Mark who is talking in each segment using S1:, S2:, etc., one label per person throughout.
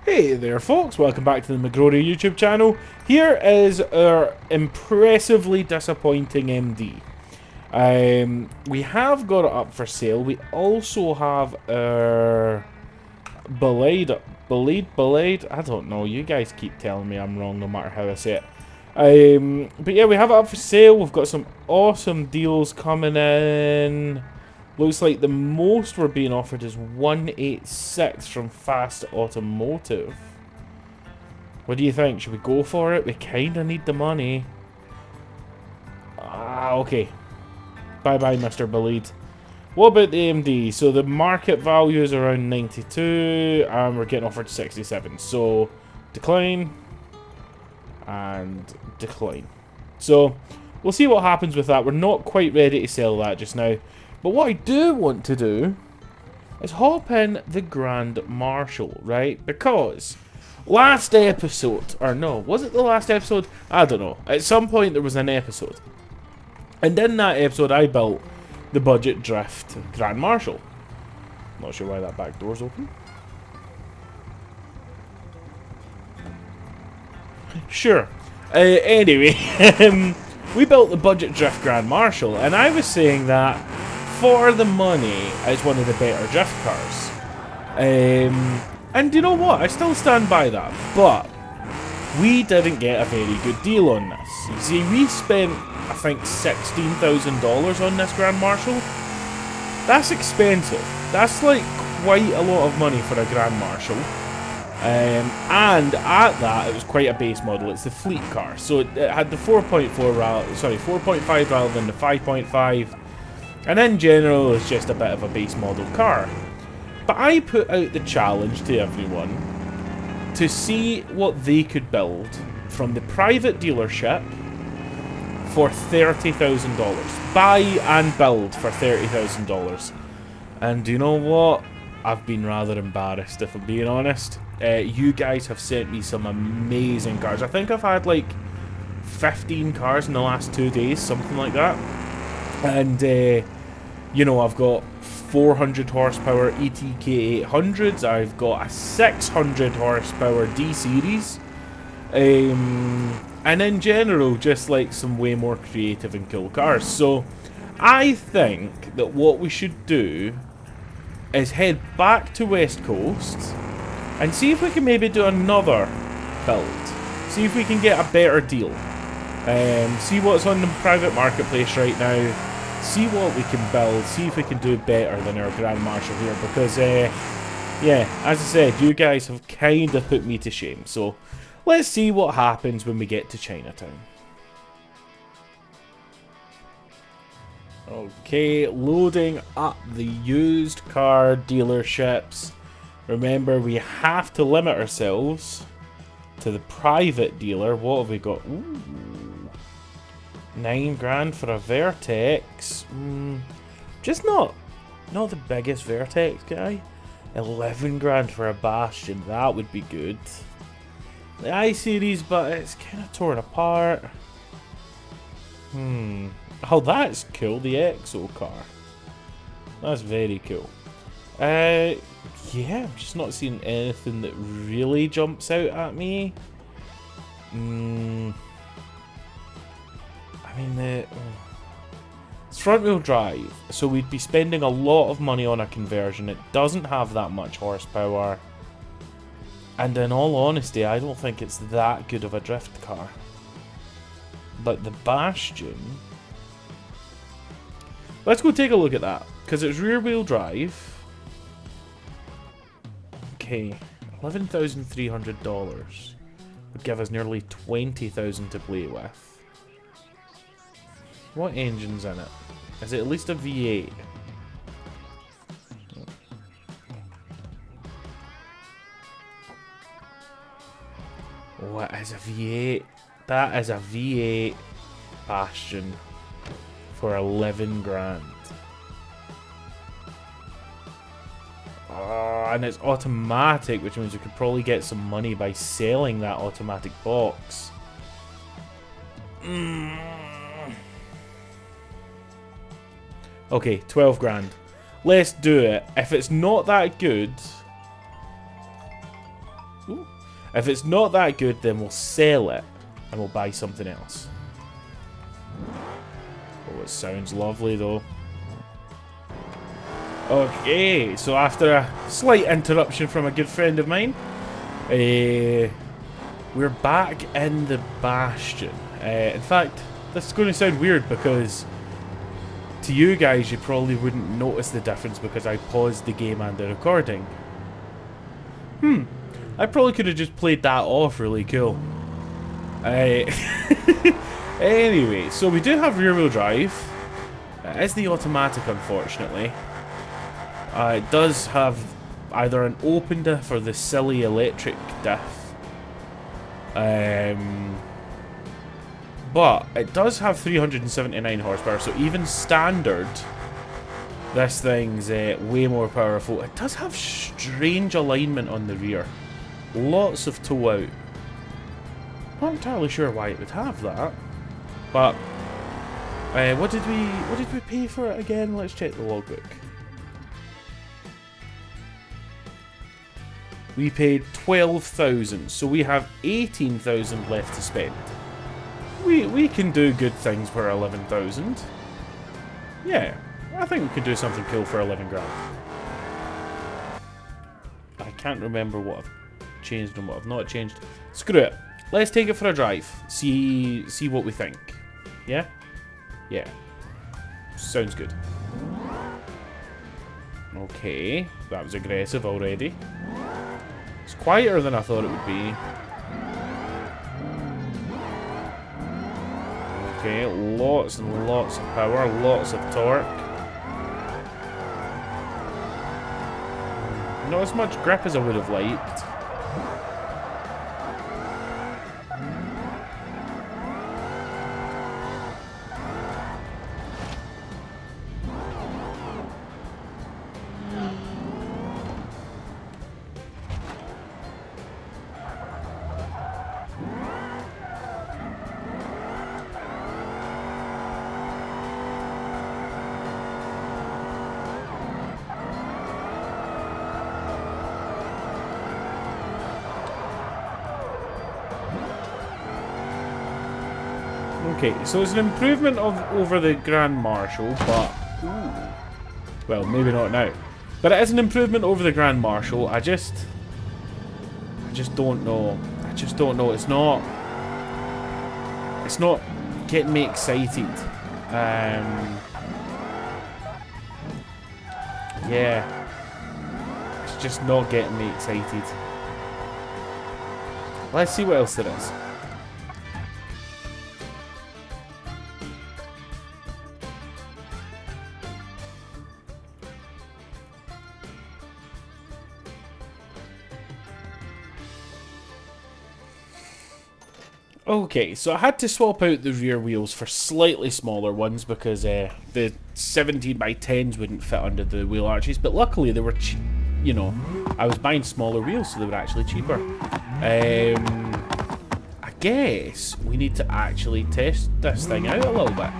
S1: Hey there folks, welcome back to the McGrory YouTube channel. Here is our impressively disappointing MD. We have got it up for sale. We also have our Belade, I don't know, you guys keep telling me I'm wrong no matter how I say it. But yeah, we have it up for sale. We've got some awesome deals coming in. Looks like the most we're being offered is 186 from Fast Automotive. What do you think? Should we go for it? We kind of need the money. Okay. Bye-bye, Mr. Belade. What about the AMD? So the market value is around 92, and we're getting offered 67. So, decline, and decline. So, we'll see what happens with that. We're not quite ready to sell that just now. But what I do want to do is hop in the Grand Marshal, right? Because last episode, or no, was it the last episode? I don't know. At some point there was an episode. And in that episode I built the Budget Drift Grand Marshal. Not sure why that back door's open. Sure. Anyway, we built the Budget Drift Grand Marshal, and I was saying that for the money, it's one of the better drift cars. And you know what? I still stand by that. But we didn't get a very good deal on this. You see, we spent, I think, $16,000 on this Grand Marshal. That's expensive. That's like quite a lot of money for a Grand Marshal. And at that, it was quite a base model. It's the fleet car. So it had the 4.5 rather than the 5.5. And in general, it's just a bit of a base model car. But I put out the challenge to everyone to see what they could build from the private dealership for $30,000. Buy and build for $30,000. And you know what? I've been rather embarrassed, if I'm being honest. You guys have sent me some amazing cars. I think I've had like 15 cars in the last 2 days, something like that. And you know, I've got 400 horsepower ETK 800s. I've got a 600 horsepower D series. And in general, just like some way more creative and cool cars. So I think that what we should do is head back to West Coast and see if we can maybe do another build. See if we can get a better deal. See what's on the private marketplace right now. See what we can build, see if we can do better than our Grand Marshal here, because, yeah, as I said, you guys have kind of put me to shame. So, let's see what happens when we get to Chinatown. Okay, loading up the used car dealerships. Remember, we have to limit ourselves to the private dealer. What have we got? Ooh. 9 grand for a Vertex. Just not the biggest Vertex guy. 11 grand for a Bastion. That would be good. The I-Series, but it's kind of torn apart. Oh, that's cool. The EXO car. That's very cool. Yeah, I'm just not seeing anything that really jumps out at me. I mean, it's front-wheel drive, so we'd be spending a lot of money on a conversion. It doesn't have that much horsepower. And in all honesty, I don't think it's that good of a drift car. But the Bastion... Let's go take a look at that, because it's rear-wheel drive. Okay, $11,300 would give us nearly $20,000 to play with. What engine's in it? Is it at least a V8? What is a V8? That is a V8 Bastion for 11 grand. And it's automatic, which means we could probably get some money by selling that automatic box. Okay, 12 grand. Let's do it. If it's not that good, Ooh. If it's not that good, then we'll sell it and we'll buy something else. Oh, it sounds lovely though. Okay, so after a slight interruption from a good friend of mine, we're back in the Bastion. In fact, this is going to sound weird because to you guys, you probably wouldn't notice the difference because I paused the game and the recording. I probably could have just played that off really cool. Anyway, so we do have rear-wheel drive. It is the automatic, unfortunately. It does have either an open diff or the silly electric diff. But it does have 379 horsepower, so even standard, this thing's way more powerful. It does have strange alignment on the rear. Lots of toe out. Not entirely sure why it would have that. But what did we pay for it again? Let's check the logbook. We paid 12,000, so we have 18,000 left to spend. We can do good things for 11,000. Yeah, I think we could do something cool for 11 grand. I can't remember what I've changed and what I've not changed. Screw it. Let's take it for a drive. See what we think. Yeah? Yeah. Sounds good. Okay, that was aggressive already. It's quieter than I thought it would be. Okay, lots and lots of power, lots of torque. Not as much grip as I would have liked. Okay, so it's an improvement over the Grand Marshal, but well, maybe not now. But it is an improvement over the Grand Marshal. I just don't know. I just don't know. It's not getting me excited. Yeah, it's just not getting me excited. Let's see what else there is. Okay, so I had to swap out the rear wheels for slightly smaller ones because the 17x10s wouldn't fit under the wheel arches, but luckily they were cheap. You know, I was buying smaller wheels, so they were actually cheaper. I guess we need to actually test this thing out a little bit.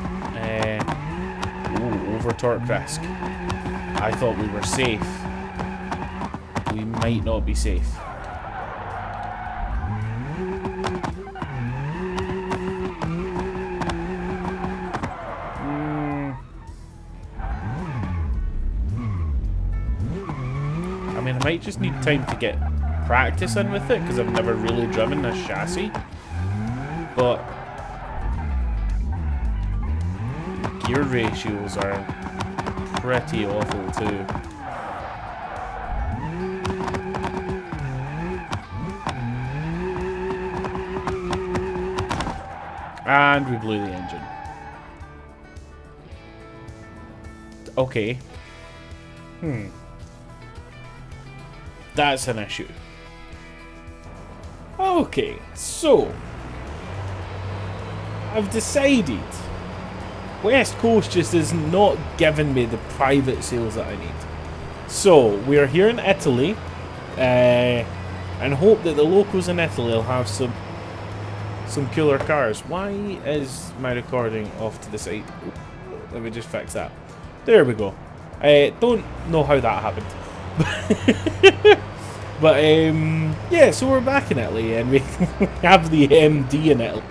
S1: Ooh, over torque risk. I thought we were safe. We might not be safe. I mean, I might just need time to get practice in with it because I've never really driven this chassis. But gear ratios are pretty awful too. And we blew the engine. Okay. That's an issue. Okay, so I've decided West Coast just is not giving me the private sales that I need. So we're here in Italy, and hope that the locals in Italy will have some cooler cars. Why is my recording off to the side? Let me just fix that. There we go. Don't know how that happened. But yeah, so we're back in Italy, and we have the MD in Italy.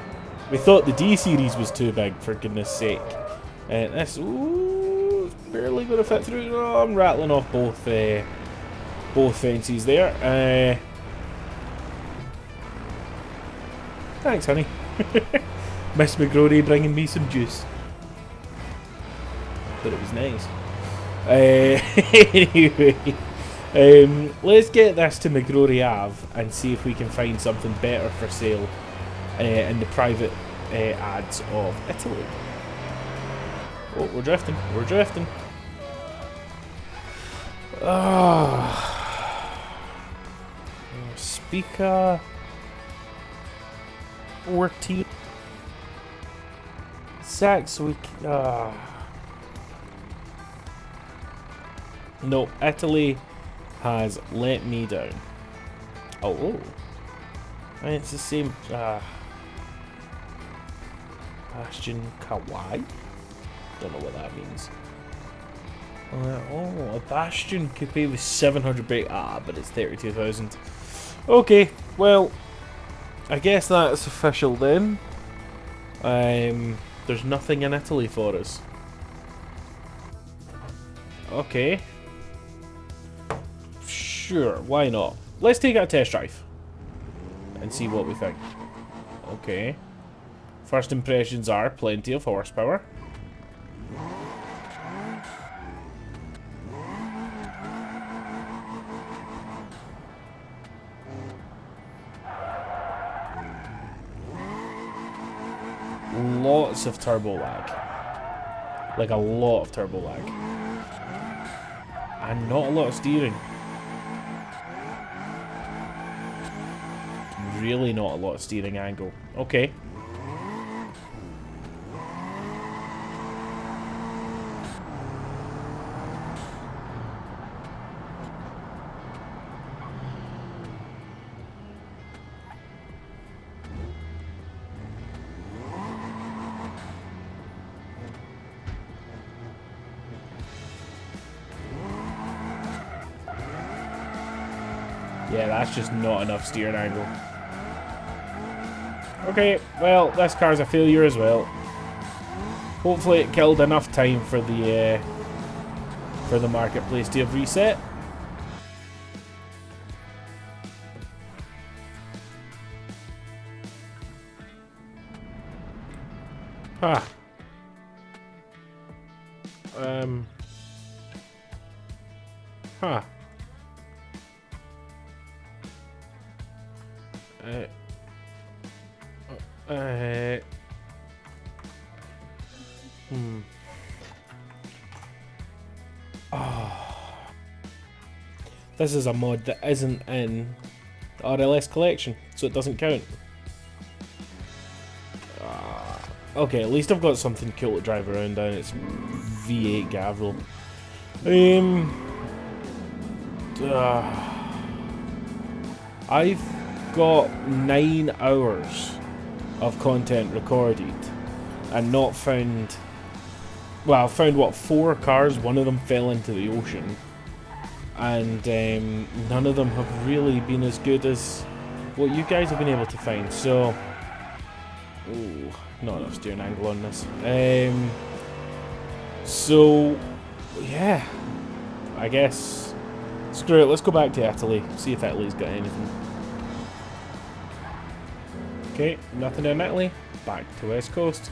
S1: We thought the D series was too big, for goodness sake. And this, ooh, barely going to fit through. Oh, I'm rattling off both fences there. Thanks, honey. Miss McGrory bringing me some juice. Thought it was nice. Anyway, let's get this to McGrory Ave and see if we can find something better for sale in the private ads of Italy. Oh, we're drifting. We're drifting. Speaker 14. Six week. No, Italy has let me down. Oh. And it's the same. Bastion Kawaii? Don't know what that means. Oh, a Bastion coupe with 700 brake. But it's 32,000. Okay, well, I guess that's official then. There's nothing in Italy for us. Okay. Sure, why not? Let's take a test drive and see what we think. Okay. First impressions are plenty of horsepower. Lots of turbo lag. Like a lot of turbo lag. And not a lot of steering. Really not a lot of steering angle. Okay. Yeah, that's just not enough steering angle. Okay, well, this car's a failure as well. Hopefully it killed enough time for the marketplace to have reset. Huh. Huh. This is a mod that isn't in the RLS Collection, so it doesn't count. Okay, at least I've got something cool to drive around in. It's V8 Gavril. I've got 9 hours of content recorded and not found. Well, I found what, 4 cars. One of them fell into the ocean, and none of them have really been as good as what you guys have been able to find. So, ooh, not enough steering angle on this. So, yeah, I guess screw it. Let's go back to Italy. See if Italy's got anything. Okay, nothing in Italy. Back to West Coast.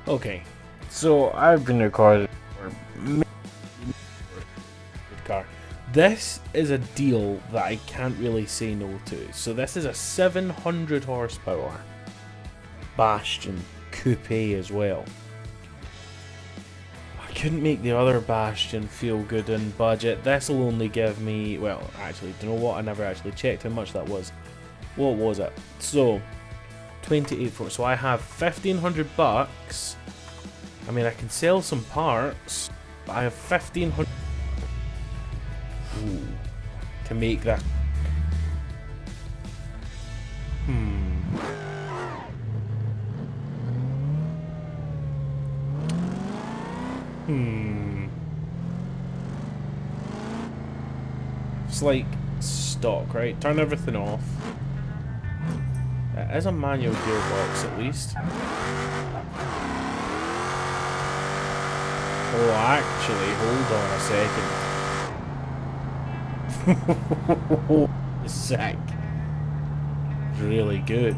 S1: Okay, so I've been recording for car. This is a deal that I can't really say no to. So this is a 700 horsepower Bastion coupe as well. I couldn't make the other Bastion feel good in budget. This will only give me, well, actually, do you know what? I never actually checked how much that was. What was it? So 28 for it. So I have 1,500 bucks. I mean, I can sell some parts, but I have 1,500 to make that. looks like stock, right? Turn everything off. It is a manual gearbox at least. Oh, actually, hold on a second. Sick. Really good.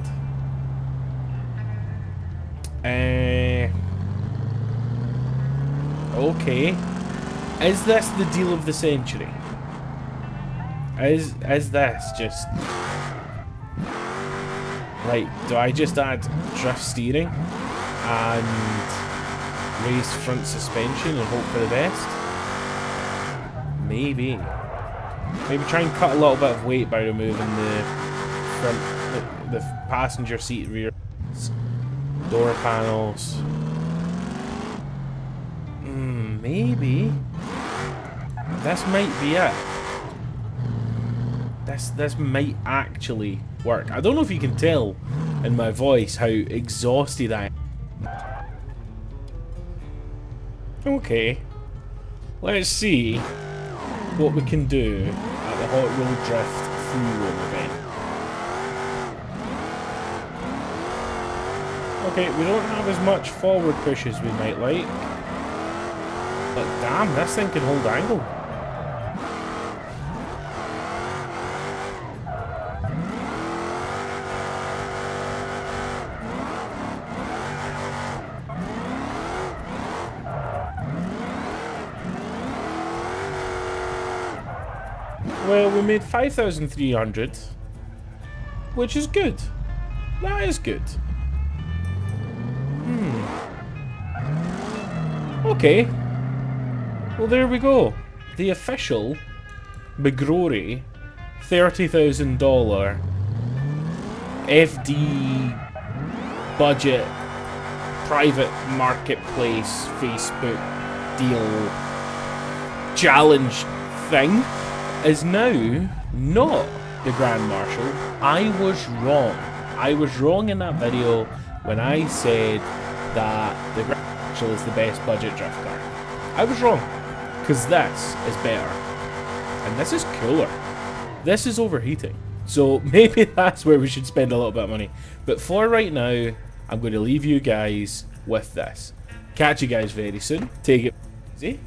S1: Okay. Is this the deal of the century? Is this just... Like, do I just add drift steering and raised front suspension and hope for the best? Maybe. Maybe try and cut a little bit of weight by removing the front, the passenger seat rear door panels. Maybe. This might be it. This might actually work. I don't know if you can tell in my voice how exhausted I am. Okay. Let's see what we can do at the Hot Road Drift Free Roam event. Okay, we don't have as much forward push as we might like. But damn, this thing can hold angle. Well, we made 5,300, which is good. That is good. Okay. Well, there we go. The official McGrory $30,000 FD budget private marketplace Facebook deal challenge thing is now not the Grand Marshal. I was wrong. I was wrong in that video when I said that the Grand Marshal is the best budget drift car. I was wrong, because this is better. And this is cooler. This is overheating. So maybe that's where we should spend a little bit of money. But for right now, I'm going to leave you guys with this. Catch you guys very soon. Take it easy.